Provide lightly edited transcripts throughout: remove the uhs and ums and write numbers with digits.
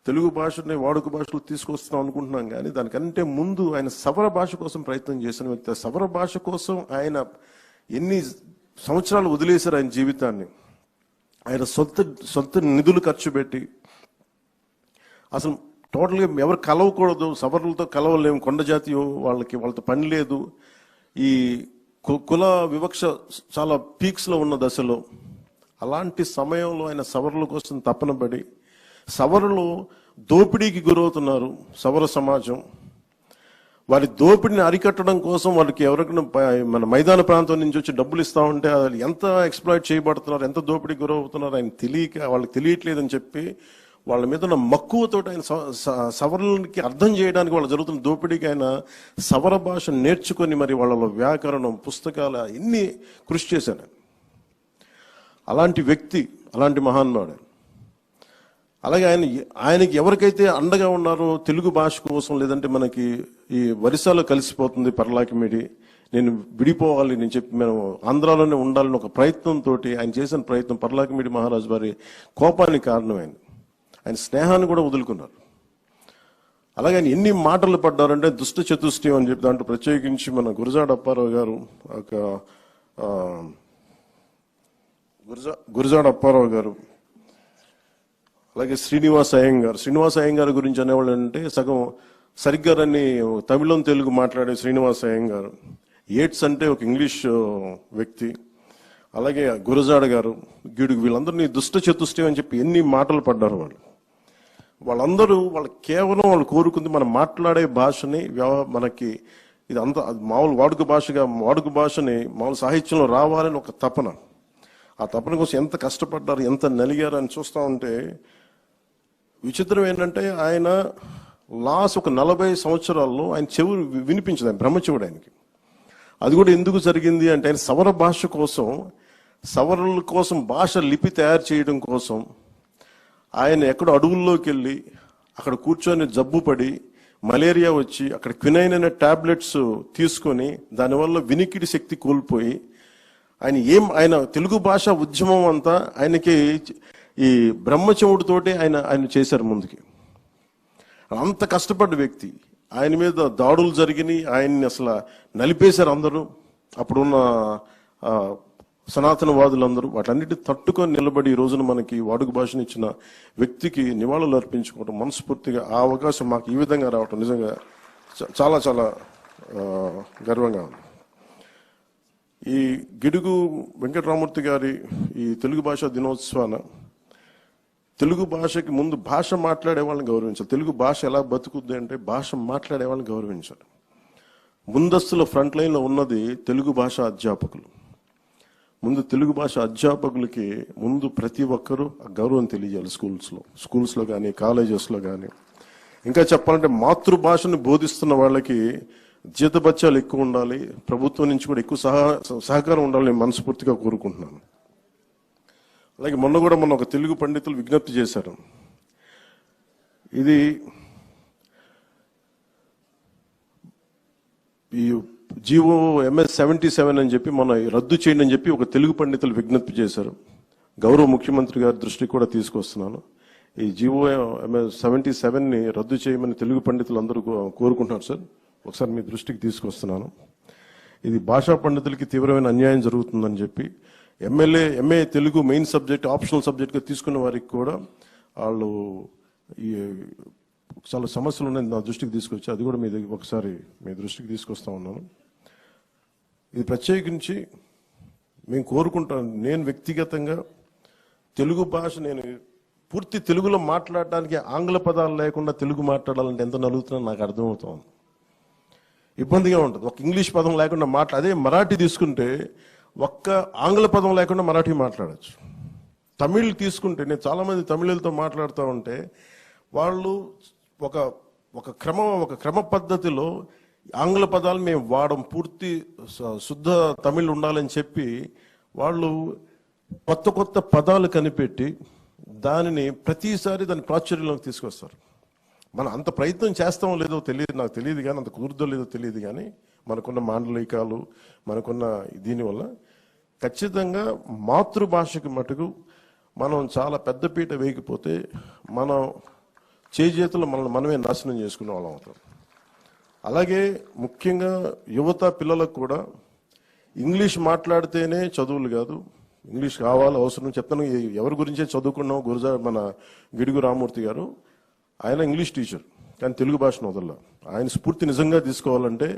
తెలుగు భాషని వాడుక భాషలో తీసుకొస్తున్నాం అనుకుంటున్నాం, కానీ దానికంటే ముందు ఆయన సవర భాష కోసం ప్రయత్నం చేసిన వ్యక్తి. సవర భాష కోసం ఆయన ఎన్ని సంవత్సరాలు వదిలేశారు ఆయన జీవితాన్ని. ఆయన సొంత నిధులు ఖర్చు పెట్టి, అసలు టోటల్గా ఎవరు కలవకూడదు, సవర్లతో కలవలేము, కొండ జాతి వాళ్ళతో పని లేదు, ఈ కుల వివక్ష చాలా పీక్స్లో ఉన్న దశలో, అలాంటి సమయంలో ఆయన సవర్ల కోసం తపన పడి, సవరులు దోపిడీకి గురవుతున్నారు సవర సమాజం, వారి దోపిడిని అరికట్టడం కోసం వాళ్ళకి ఎవరికైనా మన మైదాన ప్రాంతం నుంచి వచ్చి డబ్బులు ఇస్తా ఉంటే అది ఎంత ఎక్స్ప్లాయిట్ చేయబడుతున్నారు, ఎంత దోపిడీకి గురవుతున్నారు ఆయన వాళ్ళకి తెలియట్లేదని చెప్పి వాళ్ళ మీద ఉన్న మక్కువతో ఆయన సవరణకి అర్థం చేయడానికి వాళ్ళు జరుగుతున్న దోపిడీకి ఆయన సవర భాష నేర్చుకొని మరి వాళ్ళలో వ్యాకరణం, పుస్తకాలు ఇన్ని కృషి చేశాను. అలాంటి వ్యక్తి, అలాంటి మహాన్మాడు. అలాగే ఆయనకి ఎవరికైతే అండగా ఉన్నారో తెలుగు భాష కోసం, లేదంటే మనకి ఈ వరిసాలో కలిసిపోతుంది పర్లాకిమిడి, నేను విడిపోవాలి నేను చెప్పి మేము ఆంధ్రాలోనే ఉండాలని ఒక ప్రయత్నంతో ఆయన చేసిన ప్రయత్నం పర్లాకిమిడి మహారాజు వారి కోపానికి కారణమైంది. ఆయన స్నేహాన్ని కూడా వదులుకున్నారు. అలాగే ఆయన ఎన్ని మాటలు పడ్డారంటే దుష్ట చతుష్టయం అని చెప్పి దాంట్లో ప్రత్యేకించి మన గురజాడ అప్పారావు గారు, గురజాడ అప్పారావు గారు, అలాగే శ్రీనివాస అయ్యంగారు గురించి అనేవాళ్ళు అంటే సగం సరిగ్గా రన్ని తమిళం తెలుగు మాట్లాడే శ్రీనివాస అయ్యంగారు, ఏట్స్ అంటే ఒక ఇంగ్లీష్ వ్యక్తి, అలాగే గురజాడ గారు, గిడుగు, వీళ్ళందరినీ దుష్ట చతుష్టయం అని చెప్పి ఎన్ని మాటలు పడ్డారు వాళ్ళందరూ కేవలం వాళ్ళు కోరుకుంది మనం మాట్లాడే భాషని మనకి ఇది అంత మామూలు వాడుక భాషని మామూలు సాహిత్యంలో రావాలని ఒక తపన. ఆ తపన కోసం ఎంత కష్టపడ్డారు, ఎంత నలిగారు అని చూస్తూ ఉంటే విచిత్రం ఏంటంటే ఆయన లాస్ట్ ఒక 40 సంవత్సరాల్లో ఆయన చెవులు వినిపించదు, ఆయన బ్రహ్మచెవుడు ఆయనకి. అది కూడా ఎందుకు జరిగింది అంటే ఆయన సవర భాష కోసం, సవరుల కోసం భాష లిపి తయారు చేయడం కోసం ఆయన ఎక్కడో అడవుల్లోకి వెళ్ళి అక్కడ కూర్చొని జబ్బు పడి మలేరియా వచ్చి అక్కడ క్వినైన్ అనే టాబ్లెట్స్ తీసుకొని దానివల్ల వినికిడి శక్తి కోల్పోయి ఆయన తెలుగు భాష ఉద్యమం అంతా ఆయనకి ఈ బ్రహ్మచెవుడితోటి ఆయన చేశారు ముందుకి. అంత కష్టపడ్డ వ్యక్తి, ఆయన మీద దాడులు జరిగినాయి, ఆయన్ని అసలు నలిపేశారు అందరూ, అప్పుడున్న సనాతనవాదులందరూ. వాటన్నిటిని తట్టుకొని నిలబడి ఈ రోజున మనకి వాడుక భాషను ఇచ్చిన వ్యక్తికి నివాళులు అర్పించుకోవడం మనస్ఫూర్తిగా, ఆ అవకాశం మాకు ఈ విధంగా రావటం నిజంగా చాలా చాలా గర్వంగా ఉంది. ఈ గిడుగు వెంకటరామూర్తి గారి ఈ తెలుగు భాషా దినోత్సవాన తెలుగు భాషకి ముందు భాష మాట్లాడే వాళ్ళని గౌరవించాలి. తెలుగు భాష ఎలా బతుకుద్ది అంటే భాష మాట్లాడే వాళ్ళని గౌరవించాలి. ముందస్తులో ఫ్రంట్ లైన్లో ఉన్నది తెలుగు భాష అధ్యాపకులు. ముందు తెలుగు భాష అధ్యాపకులకి ముందు ప్రతి ఒక్కరూ గౌరవం తెలియజేయాలి. స్కూల్స్లో కానీ కాలేజెస్లో కానీ. ఇంకా చెప్పాలంటే మాతృభాషను బోధిస్తున్న వాళ్ళకి జీతభత్యాలు ఎక్కువ ఉండాలి, ప్రభుత్వం నుంచి కూడా ఎక్కువ సహకారం ఉండాలని నేను మనస్ఫూర్తిగా కోరుకుంటున్నాను. అలాగే మొన్న ఒక తెలుగు పండితులు విజ్ఞప్తి చేశారు, ఇది ఈ జీవో MS 77 అని చెప్పి మన రద్దు చేయండి అని చెప్పి ఒక తెలుగు పండితులు విజ్ఞప్తి చేశారు. గౌరవ ముఖ్యమంత్రి గారి దృష్టికి కూడా తీసుకొస్తున్నాను. ఈ జీవో MS 77ని రద్దు చేయమని తెలుగు పండితులు అందరూ కోరుకుంటున్నారు సార్. ఒకసారి మీ దృష్టికి తీసుకొస్తున్నాను. ఇది భాషా పండితులకి తీవ్రమైన అన్యాయం జరుగుతుందని చెప్పి MA Telugu main subject optional సబ్జెక్ట్గా తీసుకున్న వారికి కూడా వాళ్ళు ఈ చాలా సమస్యలు ఉన్నాయి నా దృష్టికి తీసుకొచ్చి అది కూడా ఒకసారి మీ దృష్టికి తీసుకొస్తా ఉన్నాను. ఇది ప్రత్యేకించి మేము కోరుకుంటాను, నేను వ్యక్తిగతంగా తెలుగు భాష నేను పూర్తి తెలుగులో మాట్లాడడానికి ఆంగ్ల పదాలు లేకుండా తెలుగు మాట్లాడాలంటే ఎంత నలుగుతున్నా నాకు అర్థమవుతుంది, ఇబ్బందిగా ఉంటుంది. ఒక ఇంగ్లీష్ పదం లేకుండా అదే మరాఠీ తీసుకుంటే ఒక్క ఆంగ్ల పదం లేకుండా మరాఠీ మాట్లాడచ్చు. తమిళ్ తీసుకుంటే నేను చాలామంది తమిళులతో మాట్లాడుతూ ఉంటే వాళ్ళు ఒక క్రమ పద్ధతిలో ఆంగ్ల పదాలు మేము వాడం, పూర్తి శుద్ధ తమిళ్ ఉండాలని చెప్పి వాళ్ళు కొత్త పదాలు కనిపెట్టి ప్రతిసారి దాని ప్రాచుర్యంలోకి తీసుకొస్తారు. మనం అంత ప్రయత్నం చేస్తామో లేదో తెలియదు, నాకు తెలియదు కానీ అంత కుదురుదో లేదో తెలియదు కానీ మనకున్న మాండలికాలు మనకున్న దీనివల్ల ఖచ్చితంగా మాతృభాషకి మటుకు మనం చాలా పెద్దపీట వేయకపోతే మనం చేతులు మనమే నాశనం చేసుకునే వాళ్ళం అవుతాం. అలాగే ముఖ్యంగా యువత పిల్లలకు కూడా ఇంగ్లీష్ మాట్లాడితేనే చదువులు కాదు, ఇంగ్లీష్ కావాలి అవసరం. చెప్తాను, ఎవరి గురించే చదువుకున్నాం, మన గిడుగు రామూర్తి గారు, ఆయన ఇంగ్లీష్ టీచర్, కానీ తెలుగు భాషను వదల. ఆయన స్ఫూర్తి నిజంగా తీసుకోవాలంటే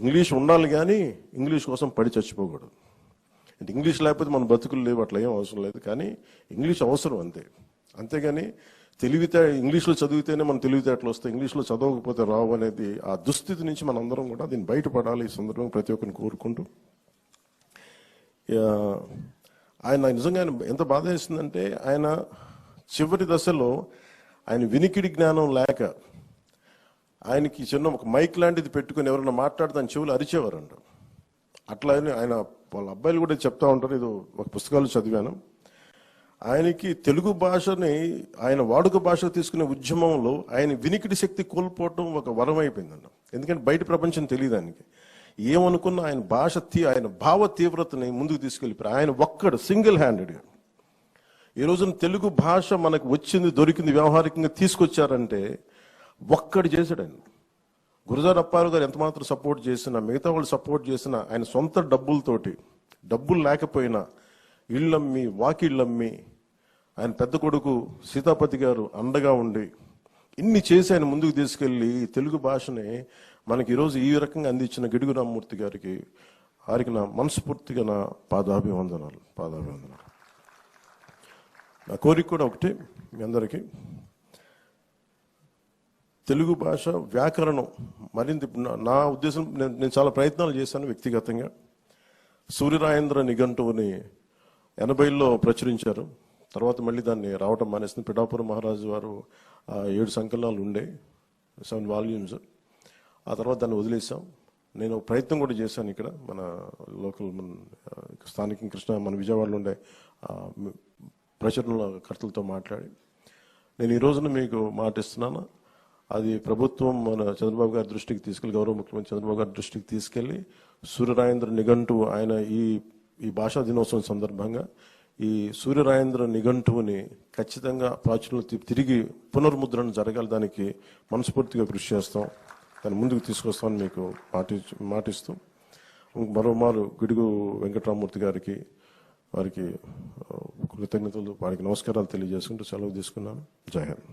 ఇంగ్లీష్ ఉండాలి, కానీ ఇంగ్లీష్ కోసం పడి చచ్చిపోకూడదు. అంటే ఇంగ్లీష్ లేకపోతే మన బతుకులు లేవు, అట్లా ఏం అవసరం లేదు, కానీ ఇంగ్లీష్ అవసరం అంతే. అంతేగాని ఇంగ్లీష్లో చదివితేనే మన తెలివితేటలు వస్తాయి, ఇంగ్లీష్లో చదవకపోతే రావు అనేది ఆ దుస్థితి నుంచి మనం అందరం కూడా దీన్ని బయటపడాలి. ఈ సందర్భంగా ప్రతి ఒక్కరిని కోరుకుంటూ, ఆయన నిజంగా ఎంత బాధ వేసిందంటే, ఆయన చివరి దశలో ఆయన వినికిడి జ్ఞానం లేక ఆయనకి చిన్న ఒక మైక్ లాంటిది పెట్టుకుని ఎవరైనా మాట్లాడితే ఆయన చెవులు అరిచేవారంట. అట్లా ఆయన వాళ్ళ అబ్బాయిలు కూడా చెప్తా ఉంటారు, ఇది ఒక పుస్తకాలు చదివాను. ఆయనకి తెలుగు భాషని ఆయన వాడుక భాష తీసుకునే ఉద్యమంలో ఆయన వినికిడి శక్తి కోల్పోవటం ఒక వరం అయిపోయిందంట. ఎందుకంటే బయట ప్రపంచం తెలియదు ఆయనకి. ఏమనుకున్న ఆయన ఆయన భావ తీవ్రతని ముందుకు తీసుకెళ్ళిపోయారు. ఆయన ఒక్కడు సింగిల్ హ్యాండెడ్గా ఈ రోజున తెలుగు భాష మనకు వచ్చింది, దొరికింది, వ్యవహారికంగా తీసుకొచ్చారంటే ఒక్కడు చేశాడు ఆయన. గురజాడ అప్పారావు గారు ఎంత మాత్రం సపోర్ట్ చేసినా, మిగతా వాళ్ళు సపోర్ట్ చేసినా, ఆయన సొంత డబ్బులతోటి, డబ్బులు లేకపోయినా ఇళ్ళమ్మి వాకిళ్ళమ్మి ఆయన పెద్ద కొడుకు సీతాపతి గారు అండగా ఉండి ఇన్ని చేసి ఆయన ముందుకు తీసుకెళ్లి తెలుగు భాషని మనకి ఈరోజు ఈ రకంగా అందించిన గిడుగు రామమూర్తి గారికి వారికి నా మనస్ఫూర్తిగా నా పాదాభివందనాలు. నా కోరిక కూడా ఒకటి, మీ అందరికీ తెలుగు భాష వ్యాకరణం మరింత, నా ఉద్దేశం, నేను చాలా ప్రయత్నాలు చేశాను వ్యక్తిగతంగా. సూర్యరాయేంద్ర నిఘంటువుని 80లో ప్రచురించారు, తర్వాత మళ్ళీ దాన్ని రావటం మానేసింది. పిఠాపురం మహారాజు వారు 7 సంకలనాలు ఉండే, 7 వాల్యూమ్స్. ఆ తర్వాత దాన్ని వదిలేసాం. నేను ప్రయత్నం కూడా చేశాను ఇక్కడ మన లోకల్ స్థానిక మన విజయవాడలో ఉండే ప్రచురణకర్తలతో మాట్లాడి నేను ఈ రోజున మీకు మాటిస్తున్నాను. అది ప్రభుత్వం మన చంద్రబాబు గారి దృష్టికి తీసుకెళ్లి, గౌరవ ముఖ్యమంత్రి చంద్రబాబు గారి దృష్టికి తీసుకెళ్లి సూర్యరాయేంద్ర నిఘంటువు ఆయన ఈ భాషా దినోత్సవం సందర్భంగా ఈ సూర్యరాయేంద్ర నిఘంటువుని ఖచ్చితంగా ప్రాచుర్యం తిరిగి పునర్ముద్రణ జరగాలి. దానికి మనస్ఫూర్తిగా కృషి చేస్తాం, దాన్ని ముందుకు తీసుకొస్తామని మీకు మాటిస్తూ మరోమారు గిడుగు వెంకటరామమూర్తి గారికి వారికి కృతజ్ఞతలు, వారికి నమస్కారాలు తెలియజేసుకుంటూ సెలవు తీసుకున్నాను. జై హింద్.